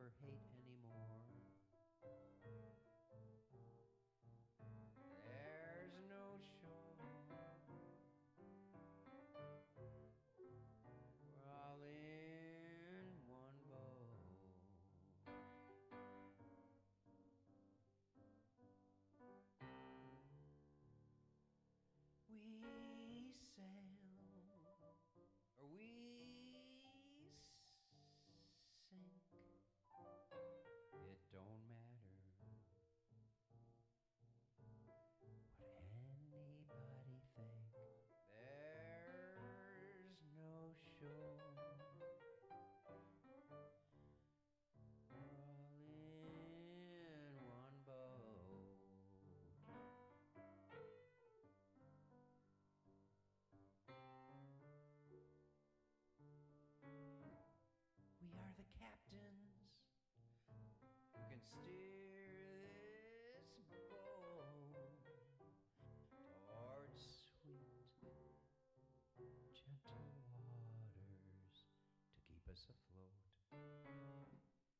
for hate anymore. There's no shore. We're all in one boat. We sail or we sink. It don't matter what anybody think. There's no shore. We're all in one boat. We are the captains who can steer this boat towards sweet, gentle waters to keep us afloat.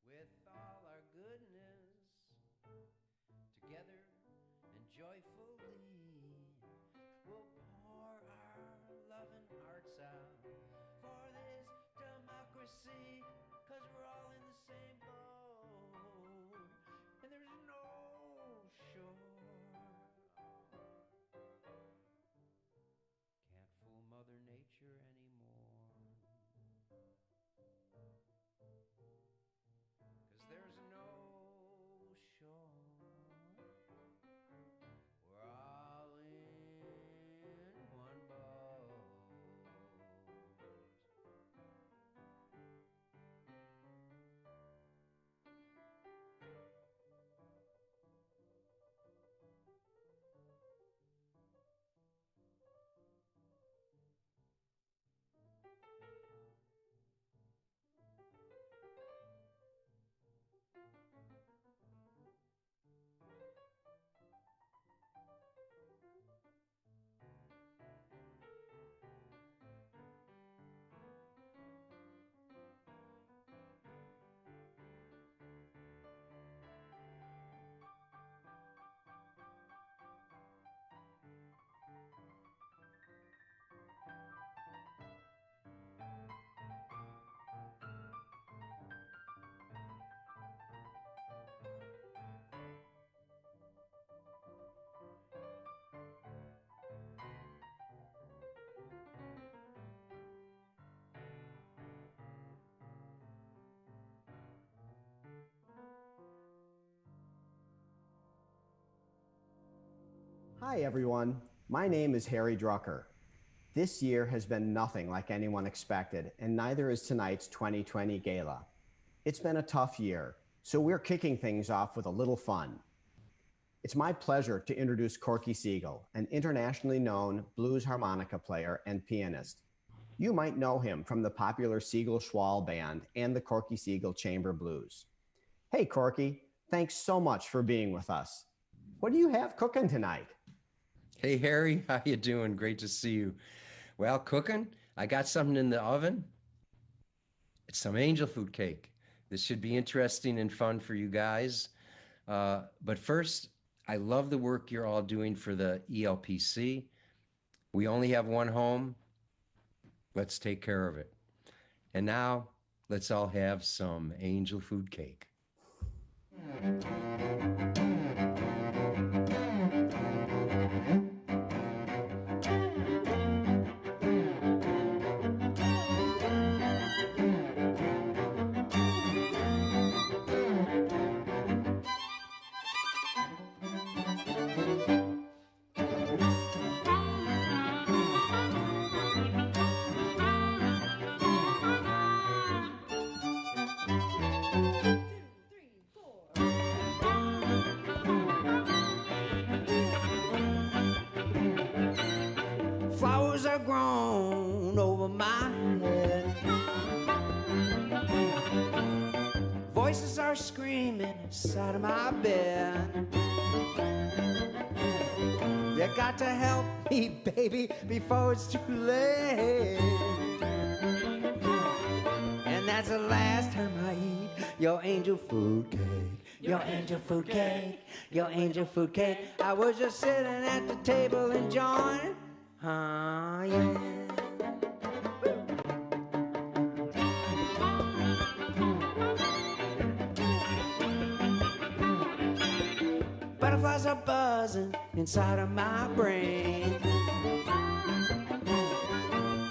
With all our goodness, together and joyfully, we'll pour our loving hearts out for this democracy, 'cause we're all in the same boat, and there's no shore. Can't fool Mother Nature anymore, 'cause there's no shore. We're all Hi everyone, my name is Harry Drucker. This year has been nothing like anyone expected, and neither is tonight's 2020 Gala. It's been a tough year, so we're kicking things off with a little fun. It's my pleasure to introduce Corky Siegel, an internationally known blues harmonica player and pianist. You might know him from the popular Siegel Schwall Band and the Corky Siegel Chamber Blues. Hey Corky, thanks so much for being with us. What do you have cooking tonight? Hey Harry, how you doing? Great to see you. Well, cooking, I got something in the oven. It's some angel food cake. This should be interesting and fun for you guys. But first, I love the work you're all doing for the ELPC. We only have one home. Let's take care of it. And now, let's all have some angel food cake. Flowers are grown over my head. Voices are screaming inside of my bed. You got to help me, baby, before it's too late. And that's the last time I eat your angel food cake. Your angel food cake, your angel food cake. I was just sitting at the table enjoying. Yeah. Butterflies are buzzing inside of my brain.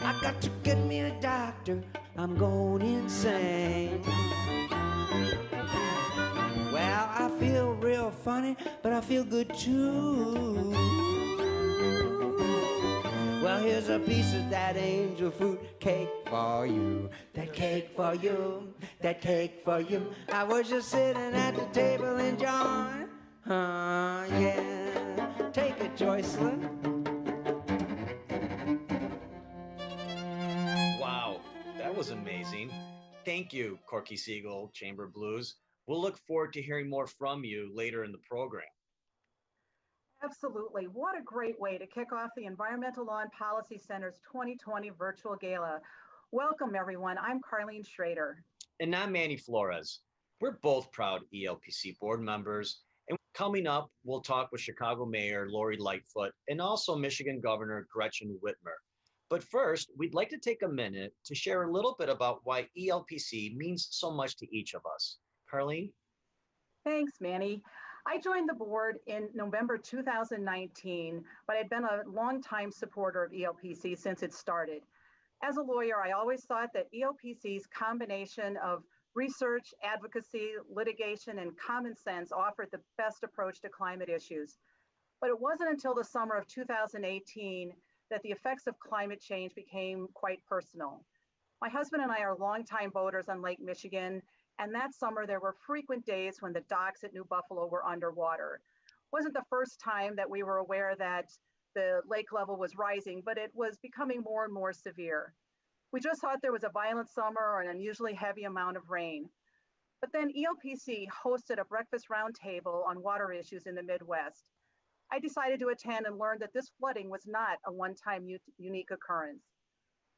I got to get me a doctor, I'm going insane. Well, I feel real funny, but I feel good too. Well, here's a piece of that angel food cake for you. That cake for you, that cake for you. I was just sitting at the table enjoying. Yeah. Take it, Joycelyn. Wow, that was amazing. Thank you, Corky Siegel Chamber Blues. We'll look forward to hearing more from you later in the program. Absolutely. What a great way to kick off the Environmental Law and Policy Center's 2020 virtual gala. Welcome, everyone. I'm Carlene Schrader. And I'm Manny Flores. We're both proud ELPC board members. And coming up, we'll talk with Chicago Mayor Lori Lightfoot and also Michigan Governor Gretchen Whitmer. But first, we'd like to take a minute to share a little bit about why ELPC means so much to each of us. Carlene? Thanks, Manny. I joined the board in November 2019, but I'd been a longtime supporter of ELPC since it started. As a lawyer, I always thought that ELPC's combination of research, advocacy, litigation, and common sense offered the best approach to climate issues. But it wasn't until the summer of 2018 that the effects of climate change became quite personal. My husband and I are longtime boaters on Lake Michigan, and that summer there were frequent days when the docks at New Buffalo were underwater. It wasn't the first time that we were aware that the lake level was rising, but it was becoming more and more severe. We just thought there was a violent summer or an unusually heavy amount of rain. But then ELPC hosted a breakfast roundtable on water issues in the Midwest. I decided to attend and learned that this flooding was not a one-time unique occurrence.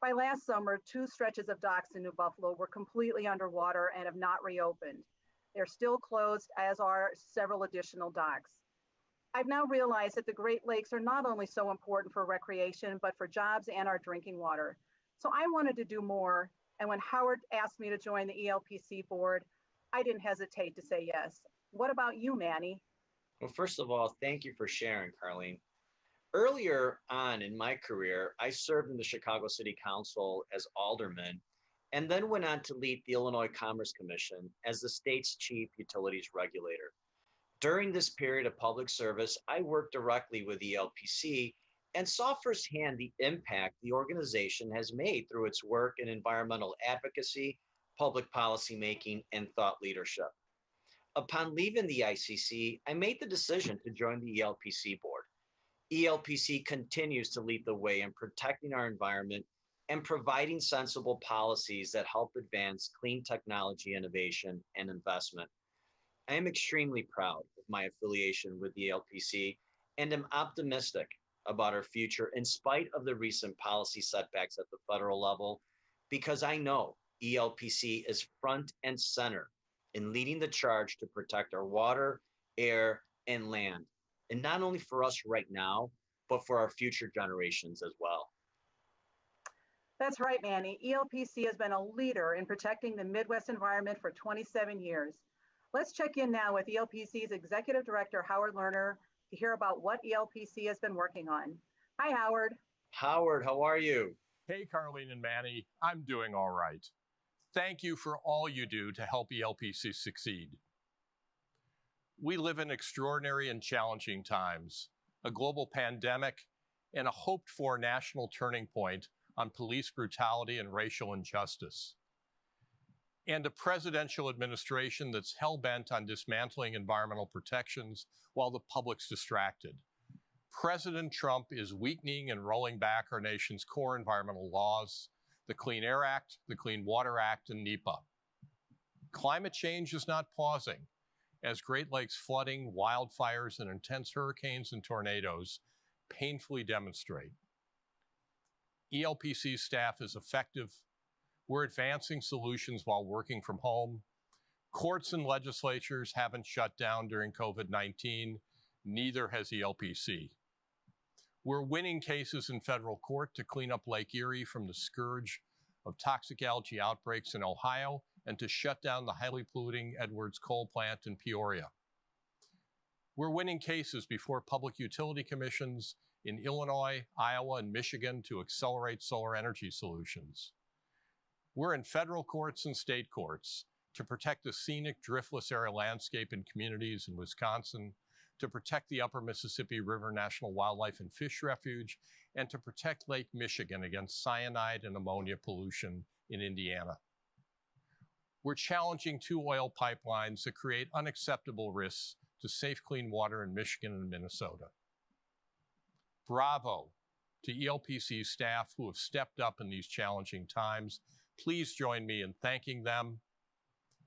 By last summer, 2 stretches of docks in New Buffalo were completely underwater and have not reopened. They're still closed, as are several additional docks. I've now realized that the Great Lakes are not only so important for recreation, but for jobs and our drinking water. So I wanted to do more, and when Howard asked me to join the ELPC board, I didn't hesitate to say yes. What about you, Manny? Well, first of all, thank you for sharing, Carlene. Earlier on in my career, I served in the Chicago City Council as alderman, and then went on to lead the Illinois Commerce Commission as the state's chief utilities regulator. During this period of public service, I worked directly with ELPC and saw firsthand the impact the organization has made through its work in environmental advocacy, public policy making, and thought leadership. Upon leaving the ICC, I made the decision to join the ELPC board. ELPC continues to lead the way in protecting our environment and providing sensible policies that help advance clean technology innovation and investment. I am extremely proud of my affiliation with the ELPC and am optimistic about our future in spite of the recent policy setbacks at the federal level, because I know ELPC is front and center in leading the charge to protect our water, air, and land. And not only for us right now, but for our future generations as well. That's right, Manny. ELPC has been a leader in protecting the Midwest environment for 27 years. Let's check in now with ELPC's Executive Director, Howard Lerner, to hear about what ELPC has been working on. Hi, Howard. Howard, how are you? Hey, Carlene and Manny, I'm doing all right. Thank you for all you do to help ELPC succeed. We live in extraordinary and challenging times, a global pandemic, and a hoped-for national turning point on police brutality and racial injustice, and a presidential administration that's hell-bent on dismantling environmental protections while the public's distracted. President Trump is weakening and rolling back our nation's core environmental laws, the Clean Air Act, the Clean Water Act, and NEPA. Climate change is not pausing, as Great Lakes flooding, wildfires, and intense hurricanes and tornadoes painfully demonstrate. ELPC staff is effective. We're advancing solutions while working from home. Courts and legislatures haven't shut down during COVID-19, neither has ELPC. We're winning cases in federal court to clean up Lake Erie from the scourge of toxic algae outbreaks in Ohio and to shut down the highly polluting Edwards coal plant in Peoria. We're winning cases before public utility commissions in Illinois, Iowa, and Michigan to accelerate solar energy solutions. We're in federal courts and state courts to protect the scenic driftless area landscape in communities in Wisconsin, to protect the Upper Mississippi River National Wildlife and Fish Refuge, and to protect Lake Michigan against cyanide and ammonia pollution in Indiana. We're challenging 2 oil pipelines that create unacceptable risks to safe, clean water in Michigan and Minnesota. Bravo to ELPC staff who have stepped up in these challenging times. Please join me in thanking them.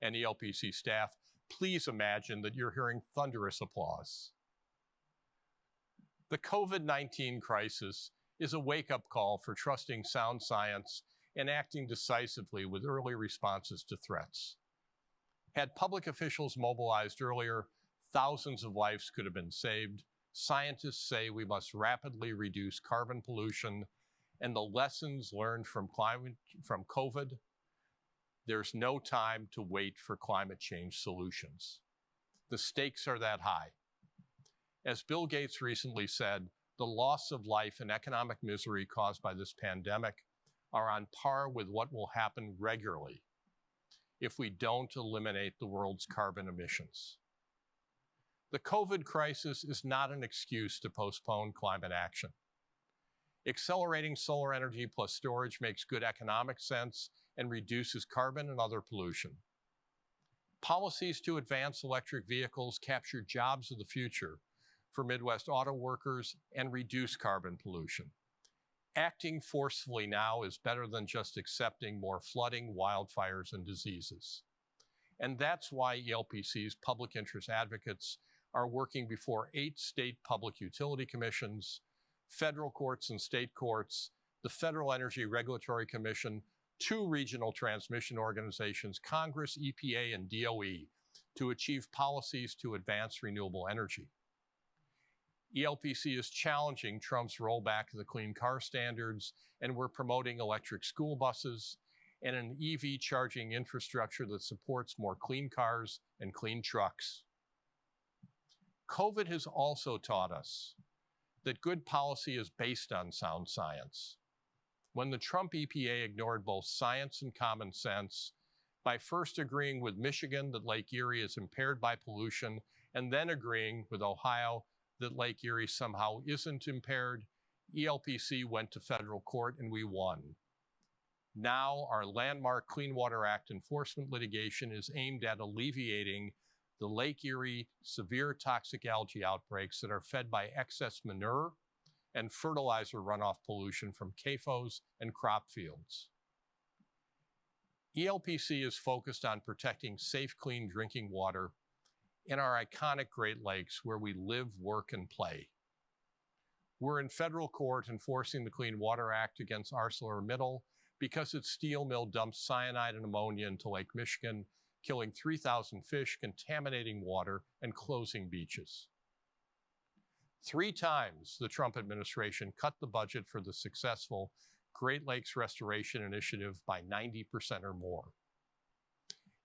And ELPC staff, please imagine that you're hearing thunderous applause. The COVID-19 crisis is a wake-up call for trusting sound science and acting decisively with early responses to threats. Had public officials mobilized earlier, thousands of lives could have been saved. Scientists say we must rapidly reduce carbon pollution, and the lessons learned from COVID, there's no time to wait for climate change solutions. The stakes are that high. As Bill Gates recently said, the loss of life and economic misery caused by this pandemic are on par with what will happen regularly if we don't eliminate the world's carbon emissions. The COVID crisis is not an excuse to postpone climate action. Accelerating solar energy plus storage makes good economic sense and reduces carbon and other pollution. Policies to advance electric vehicles capture jobs of the future for Midwest auto workers and reduce carbon pollution. Acting forcefully now is better than just accepting more flooding, wildfires, and diseases. And that's why ELPC's public interest advocates are working before 8 state public utility commissions, federal courts and state courts, the Federal Energy Regulatory Commission, 2 regional transmission organizations, Congress, EPA, and DOE, to achieve policies to advance renewable energy. ELPC is challenging Trump's rollback of the clean car standards, and we're promoting electric school buses and an EV charging infrastructure that supports more clean cars and clean trucks. COVID has also taught us that good policy is based on sound science. When the Trump EPA ignored both science and common sense by first agreeing with Michigan that Lake Erie is impaired by pollution and then agreeing with Ohio that Lake Erie somehow isn't impaired, ELPC went to federal court and we won. Now our landmark Clean Water Act enforcement litigation is aimed at alleviating the Lake Erie severe toxic algae outbreaks that are fed by excess manure and fertilizer runoff pollution from CAFOs and crop fields. ELPC is focused on protecting safe, clean drinking water in our iconic Great Lakes where we live, work, and play. We're in federal court enforcing the Clean Water Act against ArcelorMittal because its steel mill dumps cyanide and ammonia into Lake Michigan, killing 3,000 fish, contaminating water, and closing beaches. 3 times the Trump administration cut the budget for the successful Great Lakes Restoration Initiative by 90% or more.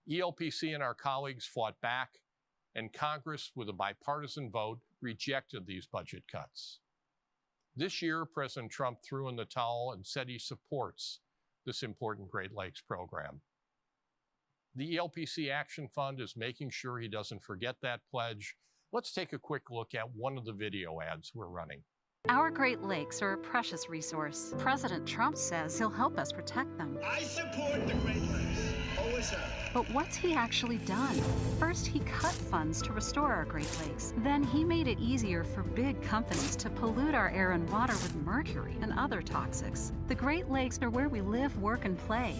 ELPC and our colleagues fought back, and Congress, with a bipartisan vote, rejected these budget cuts. This year, President Trump threw in the towel and said he supports this important Great Lakes program. The ELPC Action Fund is making sure he doesn't forget that pledge. Let's take a quick look at one of the video ads we're running. Our Great Lakes are a precious resource. President Trump says he'll help us protect them. I support the Great Lakes. Always have. But what's he actually done? First, he cut funds to restore our Great Lakes. Then he made it easier for big companies to pollute our air and water with mercury and other toxics. The Great Lakes are where we live, work, and play.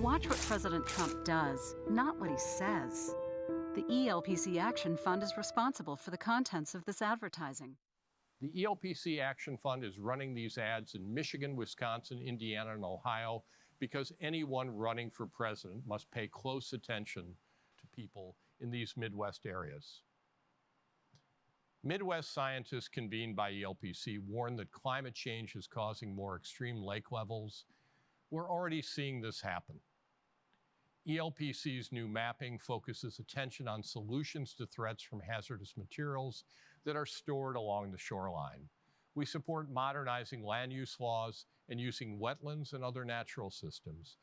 Watch what President Trump does, not what he says. The ELPC Action Fund is responsible for the contents of this advertising. The ELPC Action Fund is running these ads in Michigan, Wisconsin, Indiana, and Ohio because anyone running for president must pay close attention to people in these Midwest areas. Midwest scientists convened by ELPC warn that climate change is causing more extreme lake levels. We're already seeing this happen. ELPC's new mapping focuses attention on solutions to threats from hazardous materials that are stored along the shoreline. We support modernizing land use laws and using wetlands and other natural systems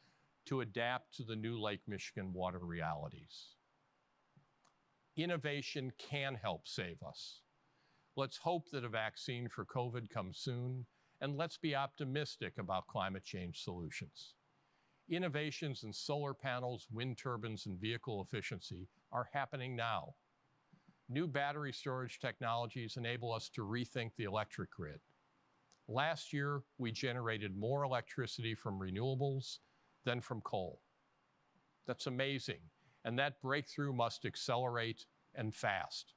to adapt to the new Lake Michigan water realities. Innovation can help save us. Let's hope that a vaccine for COVID comes soon, and let's be optimistic about climate change solutions. Innovations in solar panels, wind turbines, and vehicle efficiency are happening now. New battery storage technologies enable us to rethink the electric grid. Last year, we generated more electricity from renewables than from coal. That's amazing, and that breakthrough must accelerate and fast.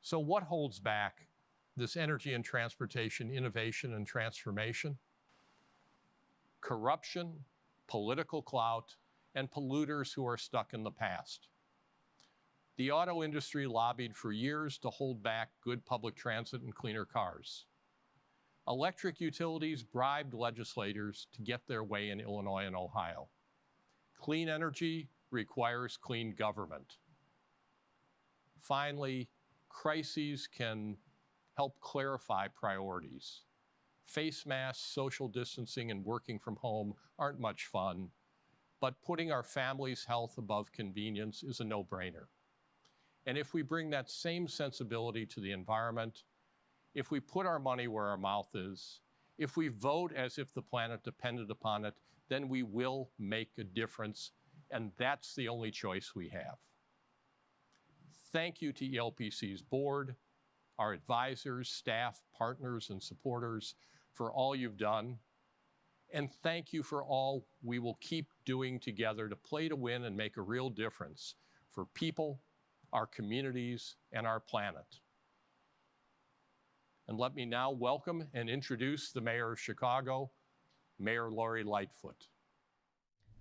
So what holds back this energy and transportation innovation and transformation? Corruption, political clout, and polluters who are stuck in the past. The auto industry lobbied for years to hold back good public transit and cleaner cars. Electric utilities bribed legislators to get their way in Illinois and Ohio. Clean energy requires clean government. Finally, crises can help clarify priorities. Face masks, social distancing, and working from home aren't much fun, but putting our family's health above convenience is a no-brainer. And if we bring that same sensibility to the environment, if we put our money where our mouth is, if we vote as if the planet depended upon it, then we will make a difference, and that's the only choice we have. Thank you to ELPC's board, our advisors, staff, partners, and supporters for all you've done. And thank you for all we will keep doing together to play to win and make a real difference for people, our communities, and our planet. And let me now welcome and introduce the Mayor of Chicago, Mayor Lori Lightfoot.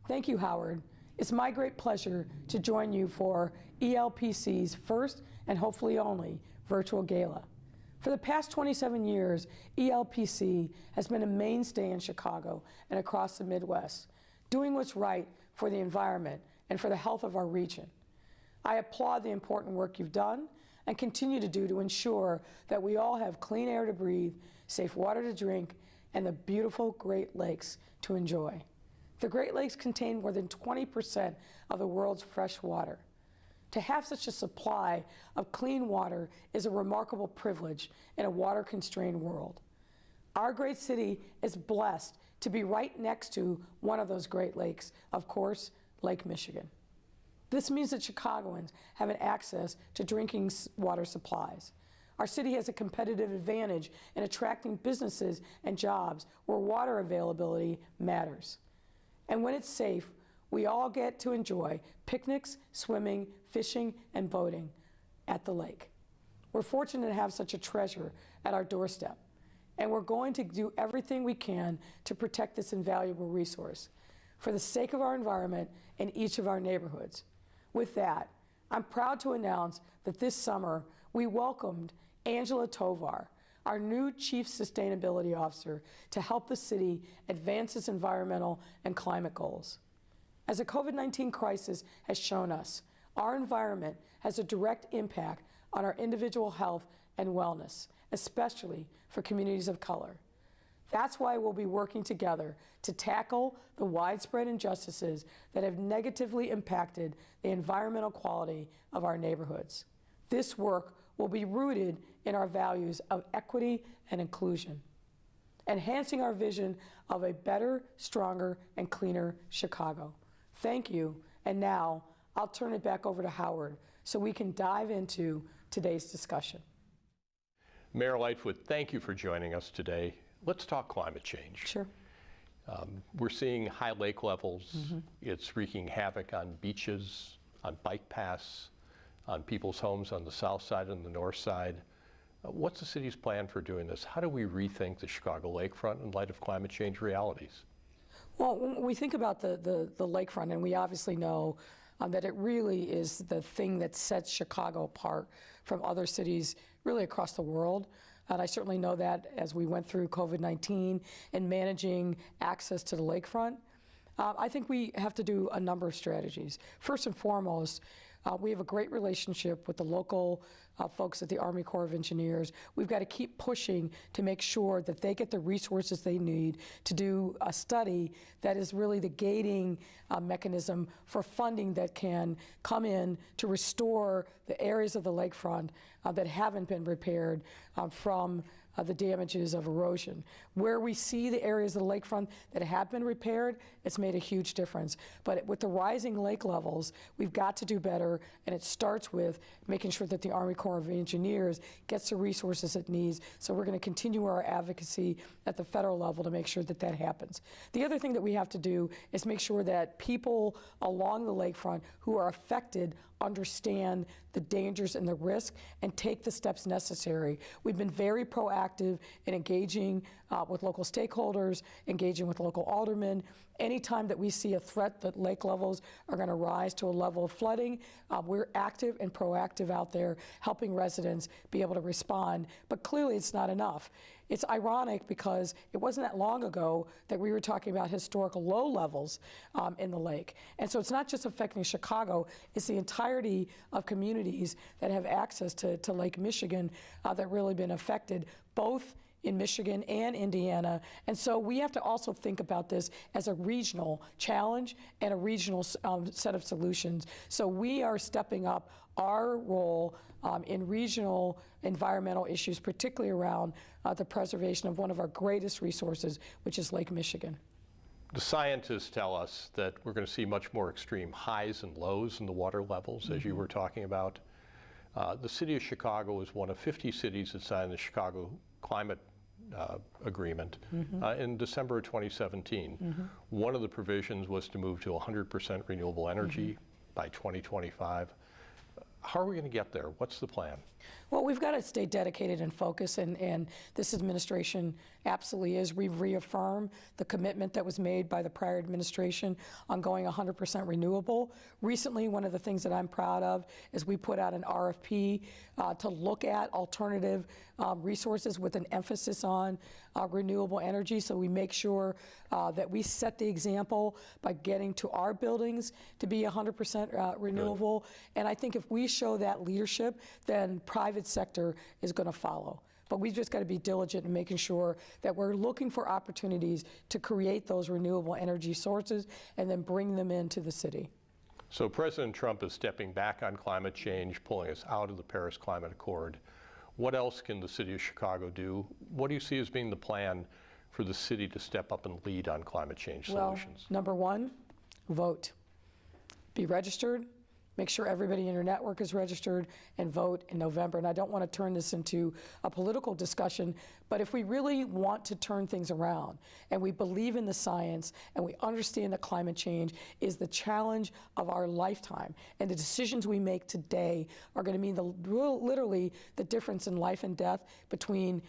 Thank you, Howard. It's my great pleasure to join you for ELPC's first and hopefully only virtual gala. For the past 27 years, ELPC has been a mainstay in Chicago and across the Midwest, doing what's right for the environment and for the health of our region. I applaud the important work you've done and continue to do to ensure that we all have clean air to breathe, safe water to drink, and the beautiful Great Lakes to enjoy. The Great Lakes contain more than 20% of the world's fresh water. To have such a supply of clean water is a remarkable privilege in a water-constrained world. Our great city is blessed to be right next to one of those Great Lakes, of course, Lake Michigan. This means that Chicagoans have an access to drinking water supplies. Our city has a competitive advantage in attracting businesses and jobs where water availability matters. And when it's safe, we all get to enjoy picnics, swimming, fishing, and boating at the lake. We're fortunate to have such a treasure at our doorstep, and we're going to do everything we can to protect this invaluable resource for the sake of our environment and each of our neighborhoods. With that, I'm proud to announce that this summer we welcomed Angela Tovar, our new Chief Sustainability Officer, to help the city advance its environmental and climate goals. As the COVID-19 crisis has shown us, our environment has a direct impact on our individual health and wellness, especially for communities of color. That's why we'll be working together to tackle the widespread injustices that have negatively impacted the environmental quality of our neighborhoods. This work will be rooted in our values of equity and inclusion, enhancing our vision of a better, stronger, and cleaner Chicago. Thank you, and now I'll turn it back over to Howard so we can dive into today's discussion. Mayor Lightfoot, thank you for joining us today. Let's talk climate change. Sure. We're seeing high lake levels. It's wreaking havoc on beaches, on bike paths, on people's homes on the south side and the north side. What's the city's plan for doing this? How do we rethink the Chicago lakefront in light of climate change realities? Well, when we think about the lakefront, and we obviously know that it really is the thing that sets Chicago apart from other cities really across the world. And I certainly know that as we went through COVID-19 and managing access to the lakefront. I think we have to do a number of strategies. First and foremost, we have a great relationship with the local folks at the Army Corps of Engineers. We've got to keep pushing to make sure that they get the resources they need to do a study that is really the gating mechanism for funding that can come in to restore the areas of the lakefront that haven't been repaired from the damages of erosion. Where we see the areas of the lakefront that have been repaired, it's made a huge difference. But with the rising lake levels, we've got to do better, and it starts with making sure that the Army Corps of Engineers gets the resources it needs. So we're going to continue our advocacy at the federal level to make sure that that happens. The other thing that we have to do is make sure that people along the lakefront who are affected understand the dangers and the risk and take the steps necessary. We've been very proactive in engaging with local stakeholders, engaging with local aldermen. Anytime that we see a threat that lake levels are going to rise to a level of flooding, we're active and proactive out there helping residents be able to respond. But clearly it's not enough. It's ironic because it wasn't that long ago that we were talking about historical low levels in the lake. And so it's not just affecting Chicago, it's the entirety of communities that have access to Lake Michigan that really been affected, both in Michigan and Indiana. And so we have to also think about this as a regional challenge and a regional set of solutions. So we are stepping up our role in regional environmental issues, particularly around the preservation of one of our greatest resources, which is Lake Michigan. The scientists tell us that we're going to see much more extreme highs and lows in the water levels, as you were talking about. The city of Chicago is one of 50 cities that signed the Chicago Climate Agreement in December of 2017. One of the provisions was to move to 100% renewable energy by 2025. How are we going to get there? What's the plan? Well, we've got to stay dedicated and focused, and this administration absolutely is. We've reaffirmed the commitment that was made by the prior administration on going 100% renewable. Recently, one of the things that I'm proud of is we put out an RFP to look at alternative resources with an emphasis on renewable energy, so we make sure that we set the example by getting to our buildings to be 100% renewable. Good. And I think if we show that leadership, then private sector is going to follow. But we've just got to be diligent in making sure that we're looking for opportunities to create those renewable energy sources and then bring them into the city. So President Trump is stepping back on climate change, pulling us out of the Paris Climate Accord. What else can the city of Chicago do? What do you see as being the plan for the city to step up and lead on climate change solutions? Number one, vote. Be registered. Make sure everybody in your network is registered and vote in November. And I don't want to turn this into a political discussion, but if we really want to turn things around and we believe in the science and we understand that climate change is the challenge of our lifetime and the decisions we make today are going to mean literally the difference in life and death between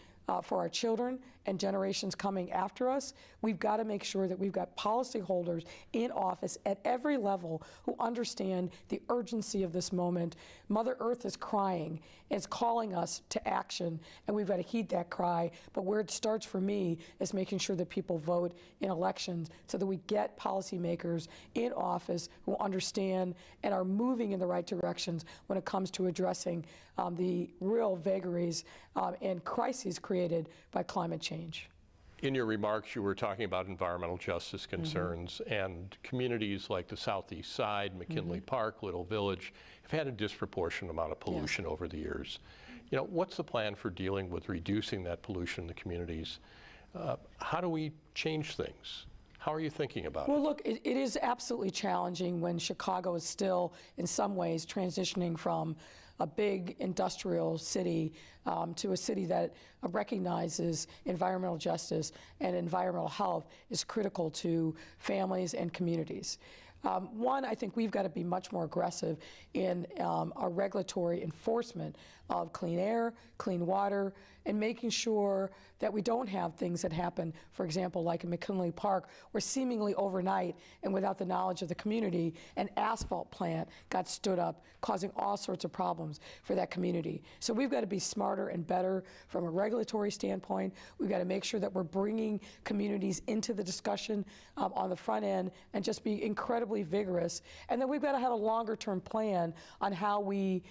for our children and generations coming after us, we've got to make sure that we've got policyholders in office at every level who understand the urgency of this moment. Mother Earth is crying and it's calling us to action, and we've got to heed that cry. But where it starts for me is making sure that people vote in elections so that we get policymakers in office who understand and are moving in the right directions when it comes to addressing the real vagaries and crises created by climate change. In your remarks, you were talking about environmental justice concerns, and communities like the Southeast Side, McKinley Park, Little Village, have had a disproportionate amount of pollution over the years. You know, what's the plan for dealing with reducing that pollution in the communities? How do we change things? How are you thinking about it? Well, look, it is absolutely challenging when Chicago is still, in some ways, transitioning from a big industrial city to a city that recognizes environmental justice and environmental health is critical to families and communities. One, I think we've got to be much more aggressive in our regulatory enforcement of clean air, clean water, and making sure that we don't have things that happen, for example, like in McKinley Park, where seemingly overnight and without the knowledge of the community, an asphalt plant got stood up, causing all sorts of problems for that community. So we've got to be smarter and better from a regulatory standpoint. We've got to make sure that we're bringing communities into the discussion on the front end and just be incredibly vigorous. And then we've got to have a longer term plan on how we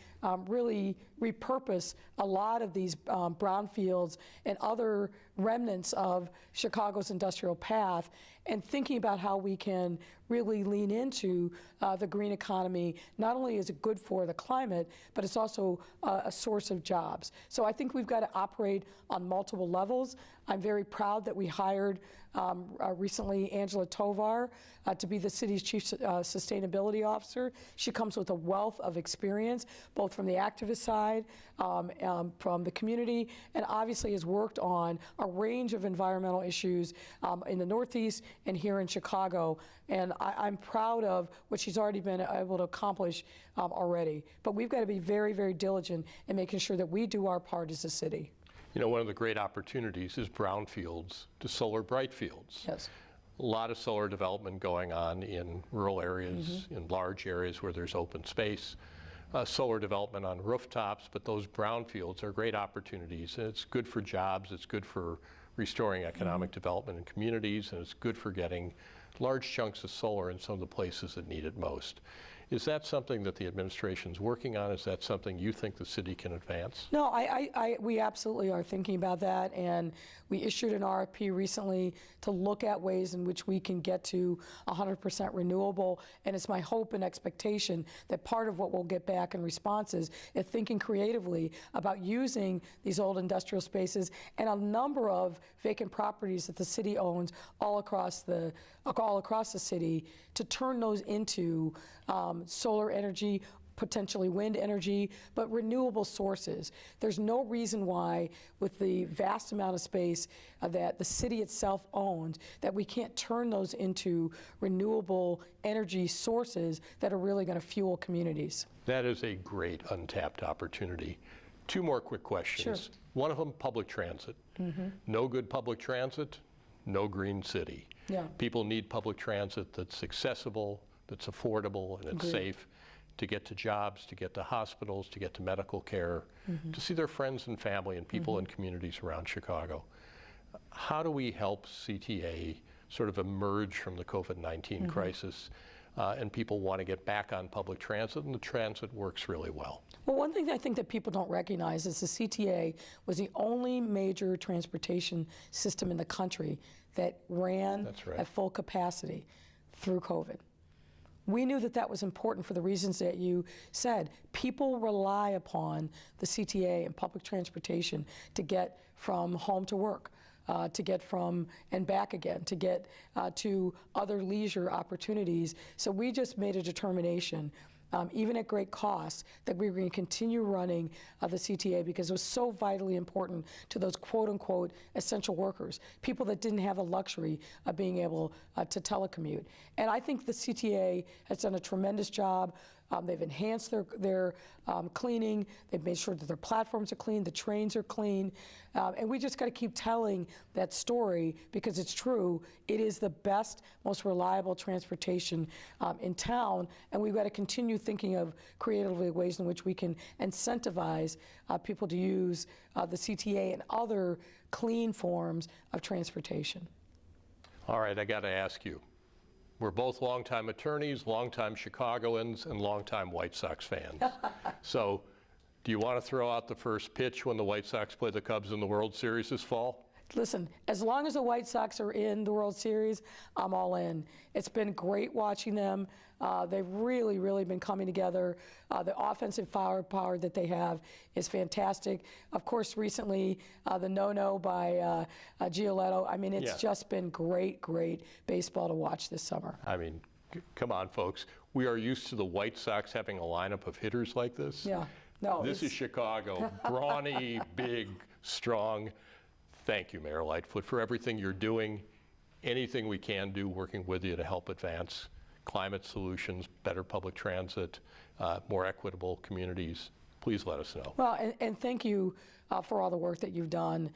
really repurpose a lot of these brownfields and other remnants of Chicago's industrial path, and thinking about how we can really lean into the green economy. Not only is it good for the climate, but it's also a source of jobs. So I think we've got to operate on multiple levels. I'm very proud that we hired recently Angela Tovar to be the city's chief sustainability officer. She comes with a wealth of experience, both from the activist side, from the community, and obviously has worked on a range of environmental issues in the Northeast and here in Chicago. And I'm proud of what she's already been able to accomplish already. But we've got to be very, very diligent in making sure that we do our part as a city. You know, one of the great opportunities is brownfields to solar bright fields. Yes. A lot of solar development going on in rural areas, in large areas where there's open space. Solar development on rooftops, but those brownfields are great opportunities. And it's good for jobs, it's good for restoring economic development in communities, and it's good for getting large chunks of solar in some of the places that need it most. Is that something that the administration's working on? Is that something you think the city can advance? No, we absolutely are thinking about that, and we issued an RFP recently to look at ways in which we can get to 100% renewable, and it's my hope and expectation that part of what we'll get back in responses is thinking creatively about using these old industrial spaces and a number of vacant properties that the city owns all across the city to turn those into solar energy, potentially wind energy, but renewable sources. There's no reason why, with the vast amount of space that the city itself owns, that we can't turn those into renewable energy sources that are really going to fuel communities. That is a great untapped opportunity. Two more quick questions. Sure. One of them, public transit. No good public transit, no green city. Yeah. People need public transit that's accessible, that's affordable, and it's safe to get to jobs, to get to hospitals, to get to medical care, to see their friends and family and people in communities around Chicago. How do we help CTA sort of emerge from the COVID-19 crisis and people want to get back on public transit, and the transit works really well? Well, one thing that I think that people don't recognize is the CTA was the only major transportation system in the country that ran at full capacity through COVID. We knew that that was important for the reasons that you said. People rely upon the CTA and public transportation to get from home to work, to get from and back again, to get to other leisure opportunities. So we just made a determination, even at great cost, that we were going to continue running the CTA because it was so vitally important to those quote-unquote essential workers, people that didn't have the luxury of being able to telecommute. And I think the CTA has done a tremendous job. They've enhanced their cleaning. They've made sure that their platforms are clean, the trains are clean. And we just got to keep telling that story because it's true. It is the best, most reliable transportation in town. And we've got to continue thinking of creatively ways in which we can incentivize people to use the CTA and other clean forms of transportation. All right, I got to ask you. We're both longtime attorneys, longtime Chicagoans, and longtime White Sox fans. So, do you want to throw out the first pitch when the White Sox play the Cubs in the World Series this fall? Listen, as long as the White Sox are in the World Series, I'm all in. It's been great watching them. They've really, really been coming together. The offensive firepower that they have is fantastic. Of course, recently, the no-no by Giolito. I mean, it's just been great, great baseball to watch this summer. I mean, come on, folks. We are used to the White Sox having a lineup of hitters like this. Yeah. No, this is Chicago. Brawny, big, strong. Thank you, Mayor Lightfoot, for everything you're doing, anything we can do working with you to help advance climate solutions, better public transit, more equitable communities. Please let us know. Well, and thank you for all the work that you've done.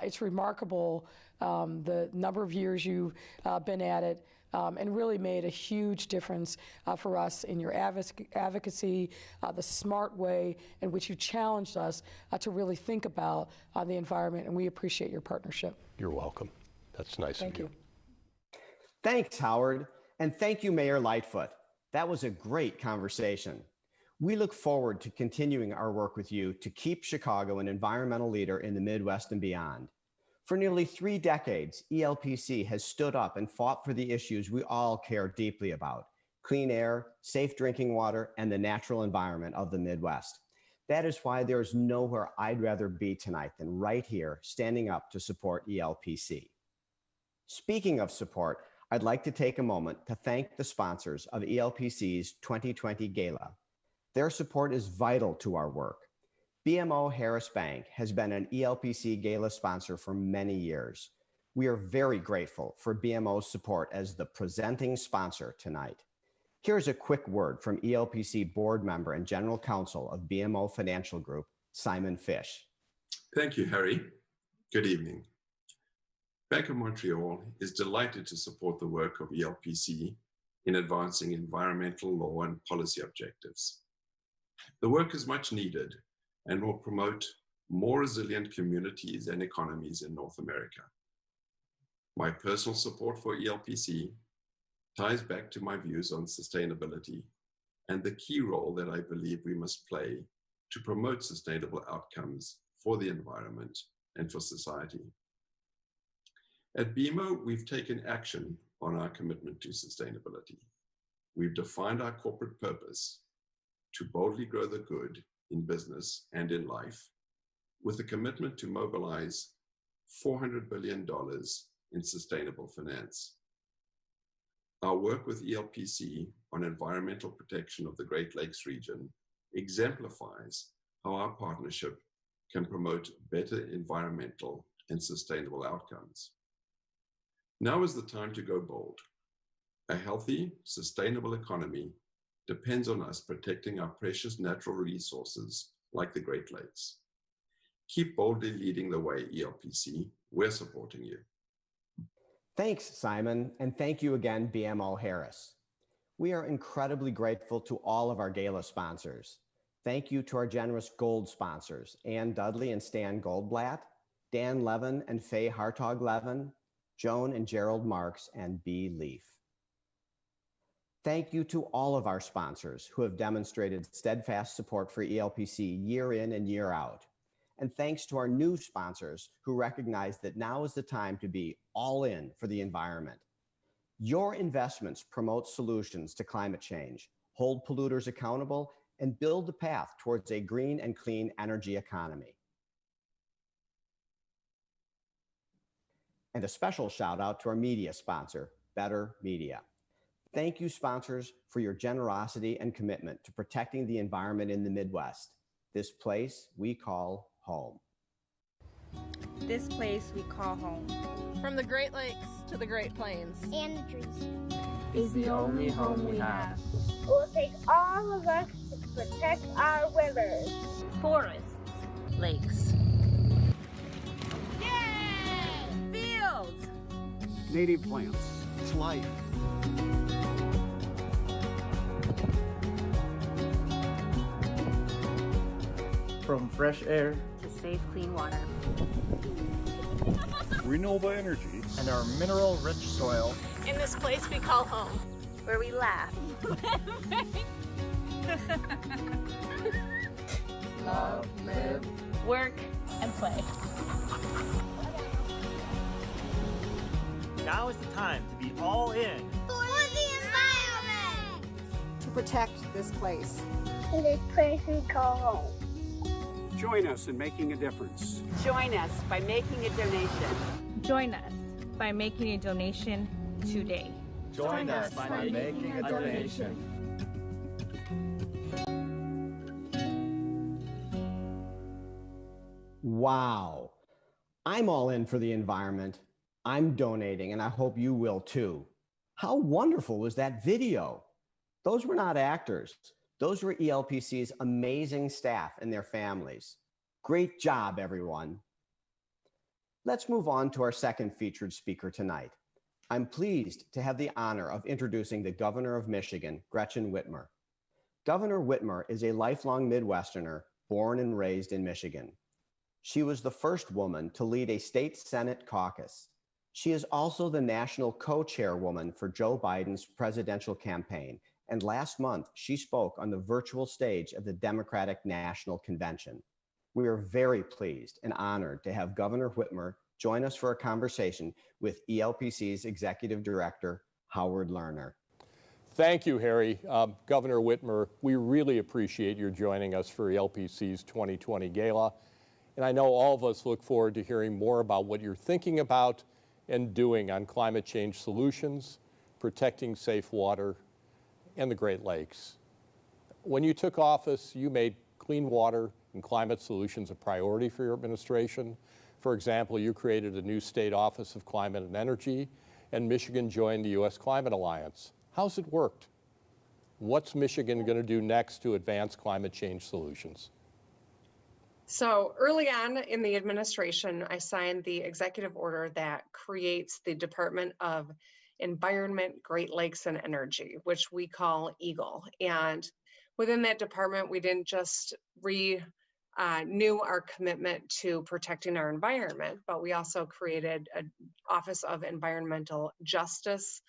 It's remarkable the number of years you've been at it. And really made a huge difference for us in your advocacy, the smart way in which you challenged us to really think about the environment, and we appreciate your partnership. You're welcome. That's nice of you. Thanks, Howard, and thank you, Mayor Lightfoot. That was a great conversation. We look forward to continuing our work with you to keep Chicago an environmental leader in the Midwest and beyond. For nearly 3 decades, ELPC has stood up and fought for the issues we all care deeply about: clean air, safe drinking water, and the natural environment of the Midwest. That is why there's nowhere I'd rather be tonight than right here, standing up to support ELPC. Speaking of support, I'd like to take a moment to thank the sponsors of ELPC's 2020 Gala. Their support is vital to our work. BMO Harris Bank has been an ELPC Gala sponsor for many years. We are very grateful for BMO's support as the presenting sponsor tonight. Here's a quick word from ELPC board member and general counsel of BMO Financial Group, Simon Fish. Thank you, Harry. Good evening. Bank of Montreal is delighted to support the work of ELPC in advancing environmental law and policy objectives. The work is much needed and will promote more resilient communities and economies in North America. My personal support for ELPC ties back to my views on sustainability and the key role that I believe we must play to promote sustainable outcomes for the environment and for society. At BMO, we've taken action on our commitment to sustainability. We've defined our corporate purpose to boldly grow the good in business and in life, with a commitment to mobilize $400 billion in sustainable finance. Our work with ELPC on environmental protection of the Great Lakes region exemplifies how our partnership can promote better environmental and sustainable outcomes. Now is the time to go bold. A healthy, sustainable economy depends on us protecting our precious natural resources like the Great Lakes. Keep boldly leading the way, ELPC. We're supporting you. Thanks, Simon, and thank you again, BMO Harris. We are incredibly grateful to all of our Gala sponsors. Thank you to our generous gold sponsors, Ann Dudley and Stan Goldblatt, Dan Levin and Faye Hartog-Levin, Joan and Gerald Marks, and B. Leaf. Thank you to all of our sponsors who have demonstrated steadfast support for ELPC year in and year out. And thanks to our new sponsors who recognize that now is the time to be all in for the environment. Your investments promote solutions to climate change, hold polluters accountable, and build the path towards a green and clean energy economy. And a special shout out to our media sponsor, Better Media. Thank you, sponsors, for your generosity and commitment to protecting the environment in the Midwest, this place we call home. This place we call home. From the Great Lakes to the Great Plains. And the trees. Is the only home we have. It will take all of us to protect our rivers, Forests. Lakes. Yay! Fields. Native plants. It's life. From fresh air To safe, clean water. Renewable energy. and our mineral-rich soil. In this place we call home. Where we laugh. Love, live, Work and play. Now is the time to be all in. For the environment! To protect this place. This place we call home. Join us in making a difference. Join us by making a donation. Join us by making a donation today. Join us by making a donation. Wow. I'm all in for the environment. I'm donating, and I hope you will too. How wonderful was that video? Those were not actors. Those were ELPC's amazing staff and their families. Great job, everyone. Let's move on to our second featured speaker tonight. I'm pleased to have the honor of introducing the Governor of Michigan, Gretchen Whitmer. Governor Whitmer is a lifelong Midwesterner born and raised in Michigan. She was the first woman to lead a state Senate caucus. She is also the national co-chairwoman for Joe Biden's presidential campaign. And last month, she spoke on the virtual stage of the Democratic National Convention. We are very pleased and honored to have Governor Whitmer join us for a conversation with ELPC's Executive Director, Howard Lerner. Thank you, Harry. Governor Whitmer, we really appreciate your joining us for ELPC's 2020 Gala. And I know all of us look forward to hearing more about what you're thinking about and doing on climate change solutions, protecting safe water, and the Great Lakes. When you took office, you made clean water and climate solutions a priority for your administration. For example, you created a new state office of climate and energy, and Michigan joined the U.S. Climate Alliance. How's it worked? What's Michigan going to do next to advance climate change solutions? So early on in the administration, I signed the executive order that creates the Department of Environment, Great Lakes, and Energy, which we call EGLE. And within that department, we didn't just renew our commitment to protecting our environment, but we also created an Office of Environmental Justice,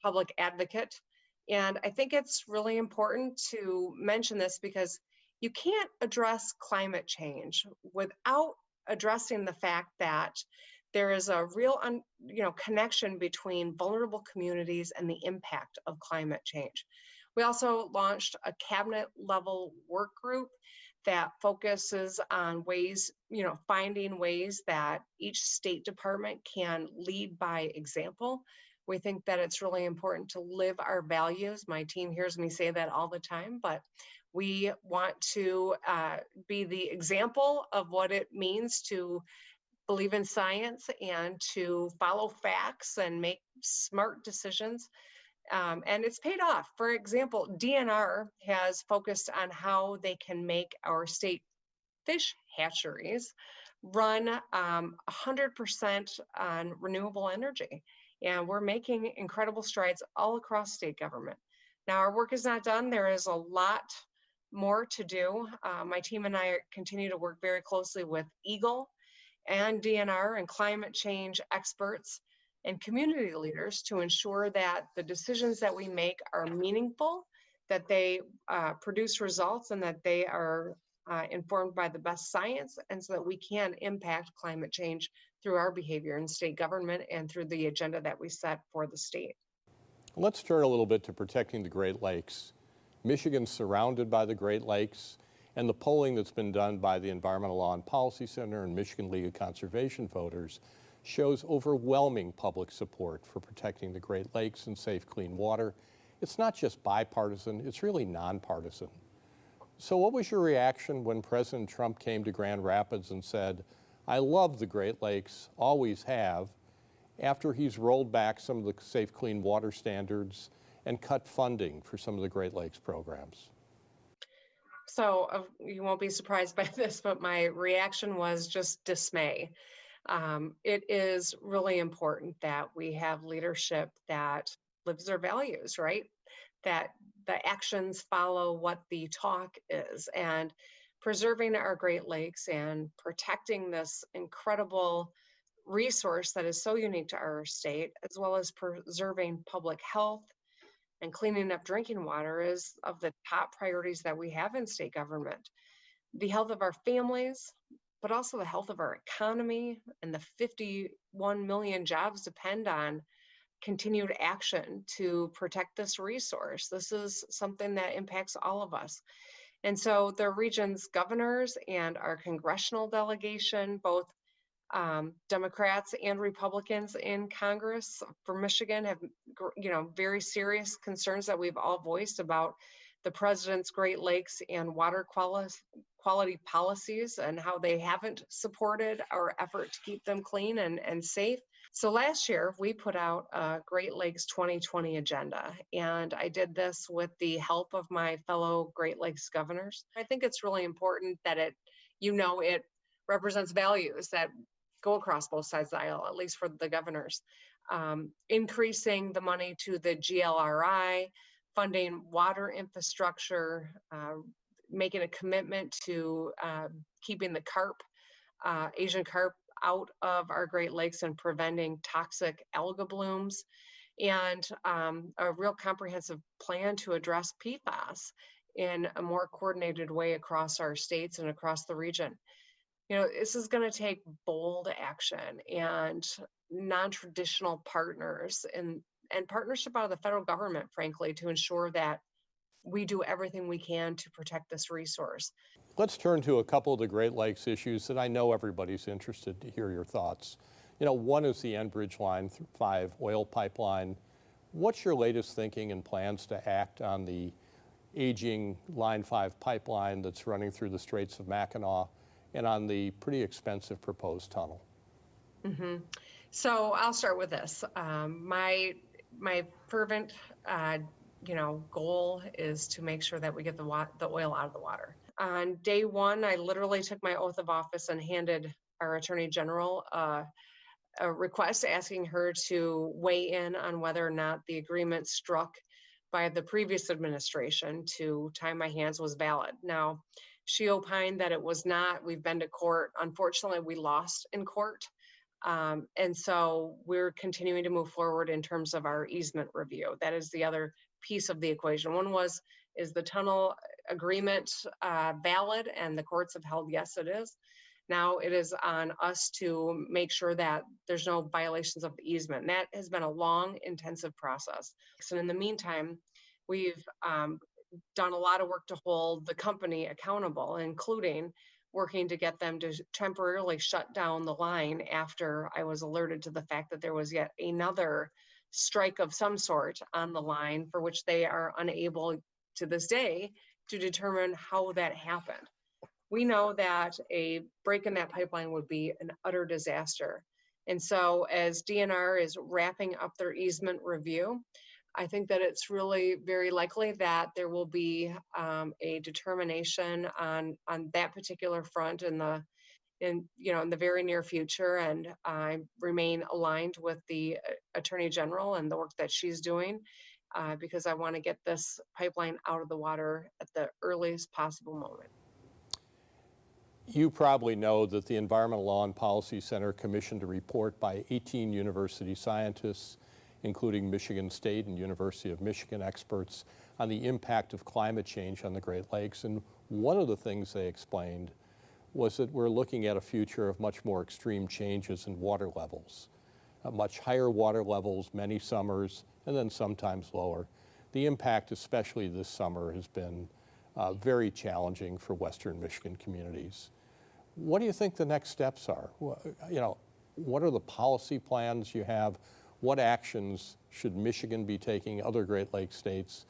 public advocate. And I think it's really important to mention this because you can't address climate change without addressing the fact that there is a real connection between vulnerable communities and the impact of climate change. We also launched a cabinet level work group that focuses on ways, finding ways that each state department can lead by example. We think that it's really important to live our values. My team hears me say that all the time, but we want to be the example of what it means to believe in science and to follow facts and make smart decisions. And it's paid off. For example, DNR has focused on how they can make our state fish hatcheries run 100% on renewable energy. And we're making incredible strides all across state government. Now, our work is not done. There is a lot more to do. My team and I continue to work very closely with EGLE and DNR and climate change experts and community leaders to ensure that the decisions that we make are meaningful, that they produce results, and that they are informed by the best science, and so that we can impact climate change through our behavior in state government and through the agenda that we set for the state. Let's turn a little bit to protecting the Great Lakes. Michigan's surrounded by the Great Lakes, and the polling that's been done by the Environmental Law and Policy Center and Michigan League of Conservation voters shows overwhelming public support for protecting the Great Lakes and safe, clean water. It's not just bipartisan, it's really nonpartisan. So what was your reaction when President Trump came to Grand Rapids and said, "I love the Great Lakes, always have," after he's rolled back some of the safe, clean water standards and cut funding for some of the Great Lakes programs? So you won't be surprised by this, but my reaction was just dismay. It is really important that we have leadership that lives their values, right? That the actions follow what the talk is, and preserving our Great Lakes and protecting this incredible resource that is so unique to our state, as well as preserving public health and cleaning up drinking water, is of the top priorities that we have in state government. The health of our families, but also the health of our economy, and the 51 million jobs depend on continued action to protect this resource. This is something that impacts all of us. And so the region's governors and our congressional delegation, both Democrats and Republicans in Congress for Michigan, have very serious concerns that we've all voiced about the president's Great Lakes and water quality policies and how they haven't supported our effort to keep them clean and safe. So last year, we put out a Great Lakes 2020 agenda, and I did this with the help of my fellow Great Lakes governors. I think it's really important that it represents values that go across both sides of the aisle, at least for the governors. Increasing the money to the GLRI, funding water infrastructure, making a commitment to keeping the Asian carp out of our Great Lakes and preventing toxic alga blooms, and a real comprehensive plan to address PFAS in a more coordinated way across our states and across the region. This is going to take bold action and non-traditional partners and partnership out of the federal government, frankly, to ensure that we do everything we can to protect this resource. Let's turn to a couple of the Great Lakes issues that I know everybody's interested to hear your thoughts. One is the Enbridge Line 5 oil pipeline. What's your latest thinking and plans to act on the aging Line 5 pipeline that's running through the Straits of Mackinac and on the pretty expensive proposed tunnel? Mm-hmm. So I'll start with this. My fervent goal is to make sure that we get the oil out of the water. On day one, I literally took my oath of office and handed our Attorney General a request asking her to weigh in on whether or not the agreement struck by the previous administration to tie my hands was valid. Now, she opined that it was not. We've been to court. Unfortunately, we lost in court. And so we're continuing to move forward in terms of our easement review. That is the other piece of the equation. One is the tunnel agreement valid? And the courts have held, yes, it is. Now it is on us to make sure that there's no violations of the easement. And that has been a long, intensive process. So in the meantime, we've done a lot of work to hold the company accountable, including working to get them to temporarily shut down the line after I was alerted to the fact that there was yet another strike of some sort on the line for which they are unable to this day to determine how that happened. We know that a break in that pipeline would be an utter disaster. And so as DNR is wrapping up their easement review, I think that it's really very likely that there will be a determination on that particular front in the very near future. And I remain aligned with the Attorney General and the work that she's doing because I want to get this pipeline out of the water at the earliest possible moment. You probably know that the Environmental Law and Policy Center commissioned a report by 18 university scientists, including Michigan State and University of Michigan experts, on the impact of climate change on the Great Lakes. And one of the things they explained was that we're looking at a future of much more extreme changes in water levels. much higher water levels many summers and then sometimes lower. The impact, especially this summer, has been very challenging for Western Michigan communities. What do you think the next steps are? You know, what are the policy plans you have? What actions should Michigan be taking, other Great Lakes states,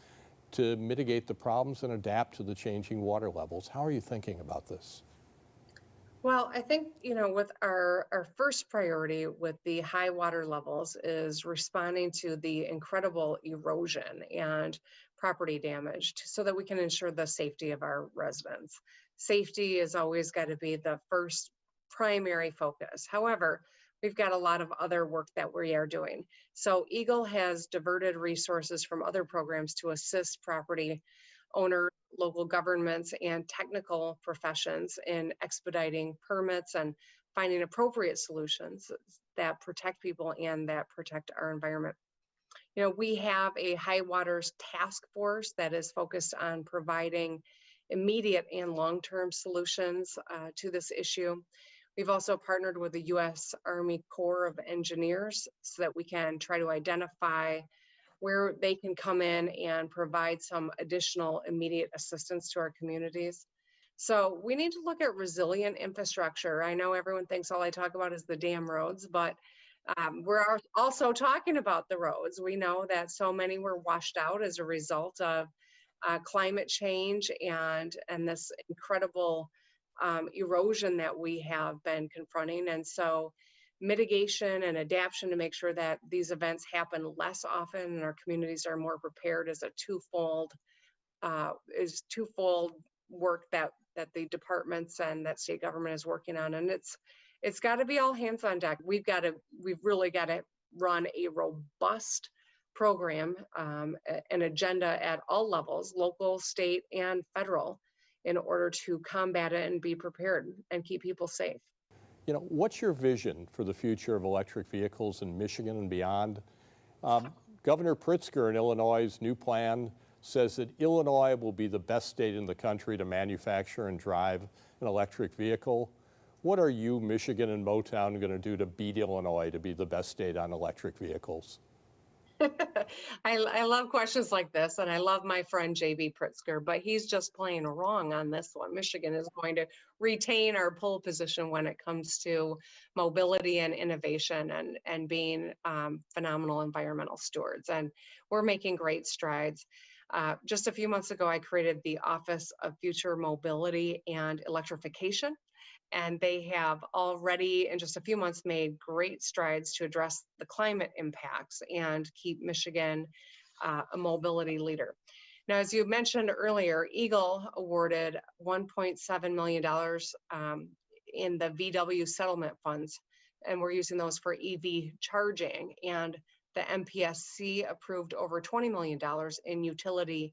to mitigate the problems and adapt to the changing water levels? How are you thinking about this? Well, I think, you know, with our first priority with the high water levels is responding to the incredible erosion and property damage so that we can ensure the safety of our residents. Safety has always got to be the first primary focus. However, we've got a lot of other work that we are doing. So Eagle has diverted resources from other programs to assist property owners, local governments, and technical professions in expediting permits and finding appropriate solutions that protect people and that protect our environment. You know, we have a high waters task force that is focused on providing immediate and long-term solutions to this issue. We've also partnered with the U.S. Army Corps of Engineers so that we can try to identify where they can come in and provide some additional immediate assistance to our communities. So we need to look at resilient infrastructure. I know everyone thinks all I talk about is the damn roads, but we're also talking about the roads. We know that so many were washed out as a result of climate change and this incredible erosion that we have been confronting. And so mitigation and adaptation to make sure that these events happen less often and our communities are more prepared is a twofold work that the departments and that state government is working on. And it's got to be all hands on deck. We've really got to run a robust program, an agenda at all levels, local, state, and federal, in order to combat it and be prepared and keep people safe. You know, what's your vision for the future of electric vehicles in Michigan and beyond? Governor Pritzker in Illinois' new plan says that Illinois will be the best state in the country to manufacture and drive an electric vehicle. What are you, Michigan and Motown, going to do to beat Illinois to be the best state on electric vehicles? I love questions like this, and I love my friend JB Pritzker, but he's just plain wrong on this one. Michigan is going to retain our pole position when it comes to mobility and innovation and being phenomenal environmental stewards, and we're making great strides. Just a few months ago, I created the Office of Future Mobility and Electrification, and they have already, in just a few months, made great strides to address the climate impacts and keep Michigan a mobility leader. Now, as you mentioned earlier, Eagle awarded $1.7 million in the VW settlement funds, and we're using those for EV charging. And the MPSC approved over $20 million in utility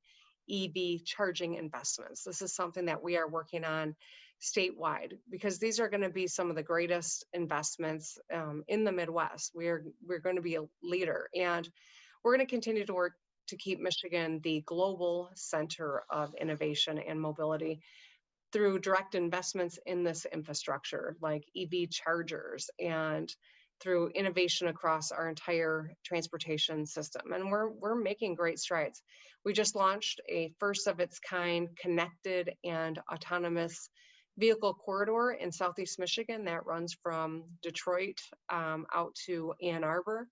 EV charging investments. This is something that we are working on statewide, because these are going to be some of the greatest investments in the Midwest. We're going to be a leader, and we're going to continue to work to keep Michigan the global center of innovation and mobility through direct investments in this infrastructure, like EV chargers, and through innovation across our entire transportation system. And we're making great strides. We just launched a first of its kind connected and autonomous vehicle corridor in Southeast Michigan that runs from Detroit out to Ann Arbor.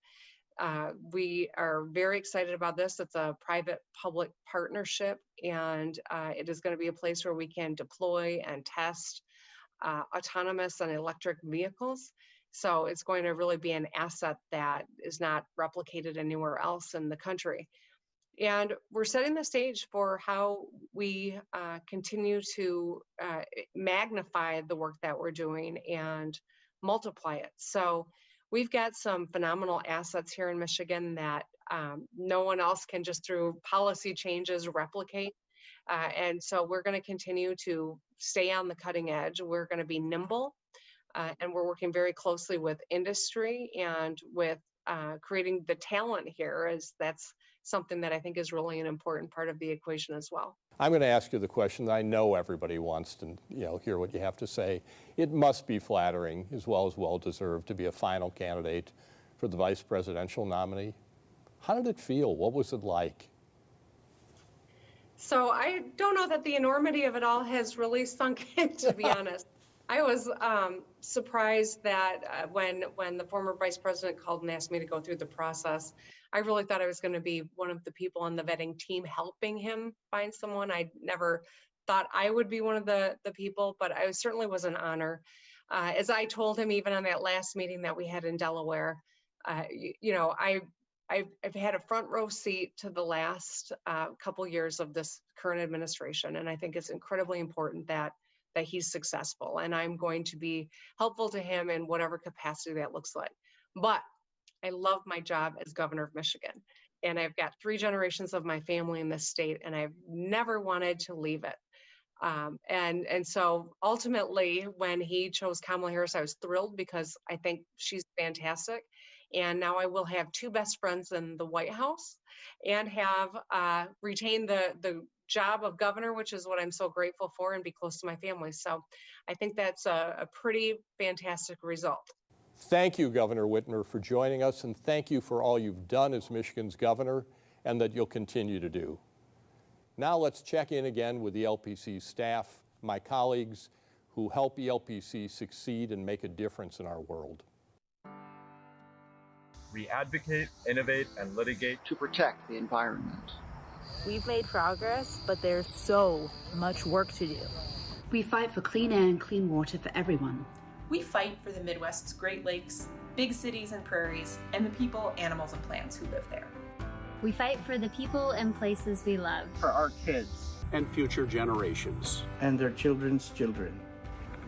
We are very excited about this. It's a private-public partnership, and it is going to be a place where we can deploy and test autonomous and electric vehicles. So it's going to really be an asset that is not replicated anywhere else in the country. And we're setting the stage for how we continue to magnify the work that we're doing and multiply it. So we've got some phenomenal assets here in Michigan that no one else can, just through policy changes, replicate. And so we're going to continue to stay on the cutting edge. We're going to be nimble, and we're working very closely with industry and with creating the talent here, as that's something that I think is really an important part of the equation as well. I'm going to ask you the question that I know everybody wants to hear what you have to say. It must be flattering, as well as well-deserved, to be a final candidate for the vice presidential nominee. How did it feel? What was it like? So I don't know that the enormity of it all has really sunk in, to be honest. I was surprised that when the former vice president called and asked me to go through the process, I really thought I was going to be one of the people on the vetting team helping him find someone. I never thought I would be one of the people, but I certainly was an honor. As I told him, even on that last meeting that we had in Delaware, you know, I've had a front row seat to the last couple years of this current administration, and I think it's incredibly important that he's successful, and I'm going to be helpful to him in whatever capacity that looks like. But I love my job as governor of Michigan, and I've got 3 generations of my family in this state, and I've never wanted to leave it. And so ultimately, when he chose Kamala Harris, I was thrilled because I think she's fantastic. And now I will have 2 best friends in the White House and have retained the job of governor, which is what I'm so grateful for, and be close to my family. So I think that's a pretty fantastic result. Thank you, Governor Whitmer, for joining us, and thank you for all you've done as Michigan's governor and that you'll continue to do. Now let's check in again with the ELPC staff, my colleagues who help ELPC succeed and make a difference in our world. We advocate, innovate, and litigate to protect the environment. We've made progress, but there's so much work to do. We fight for clean air and clean water for everyone. We fight for the Midwest's Great Lakes, big cities and prairies, and the people, animals, and plants who live there. We fight for the people and places we love. For our kids. And future generations. And their children's children.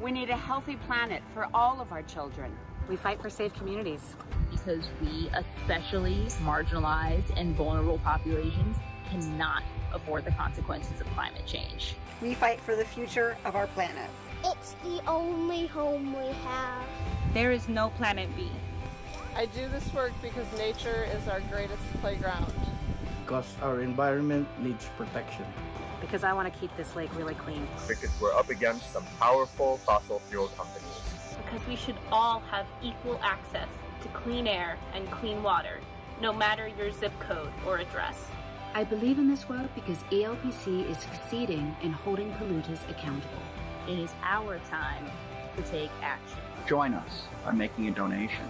We need a healthy planet for all of our children. We fight for safe communities. Because we, especially marginalized and vulnerable populations, cannot afford the consequences of climate change. We fight for the future of our planet. It's the only home we have. There is no planet B. I do this work because nature is our greatest playground. Because our environment needs protection. Because I want to keep this lake really clean. because we're up against some powerful fossil fuel companies. Because we should all have equal access to clean air and clean water, no matter your zip code or address. I believe in this work because ELPC is succeeding in holding polluters accountable. It is our time to take action. Join us by making a donation.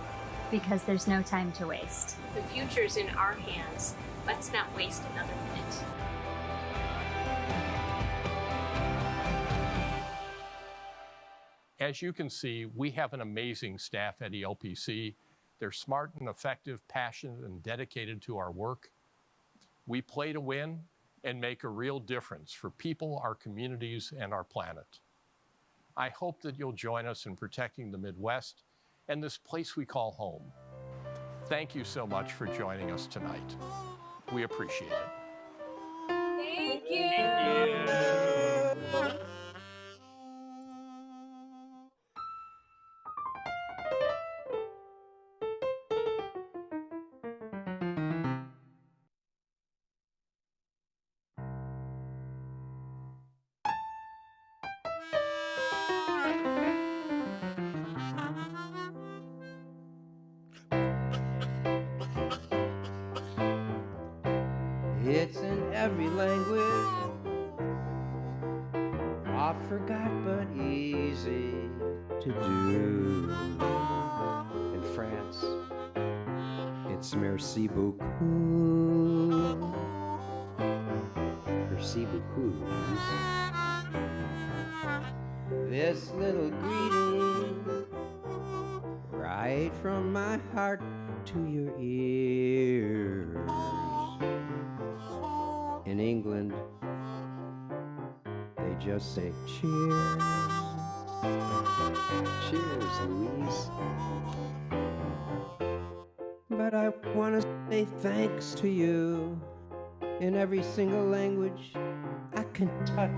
Because there's no time to waste. The future's in our hands. Let's not waste another minute. As you can see, we have an amazing staff at ELPC. They're smart and effective, passionate and dedicated to our work. We play to win and make a real difference for people, our communities, and our planet. I hope that you'll join us in protecting the Midwest and this place we call home. Thank you so much for joining us tonight. We appreciate it. Thank you. It's in every language, I forgot but easy to do. In France, it's merci beaucoup. Merci beaucoup. This little greeting, right from my heart to your ears. In England, they just say cheers. Cheers, Louise. But I want to say thanks to you in every single language I can touch.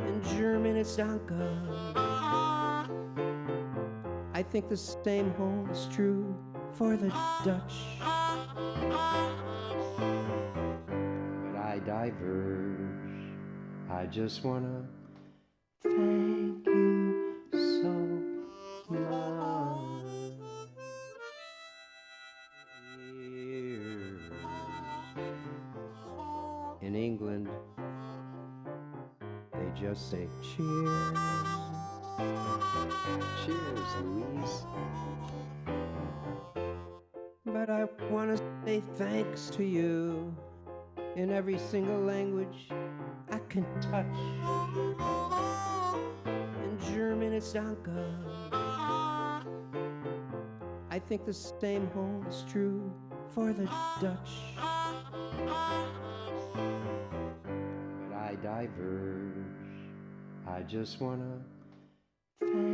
In German, it's Danke. I think the same holds true for the Dutch. I diverge. I just wanna thank you so much. In England, they just say cheers. Cheers, Louise. But I want to say thanks to you in every single language I can touch. In German, it's Danke. I think the same holds true for the Dutch. But I diverge. I just wanna thank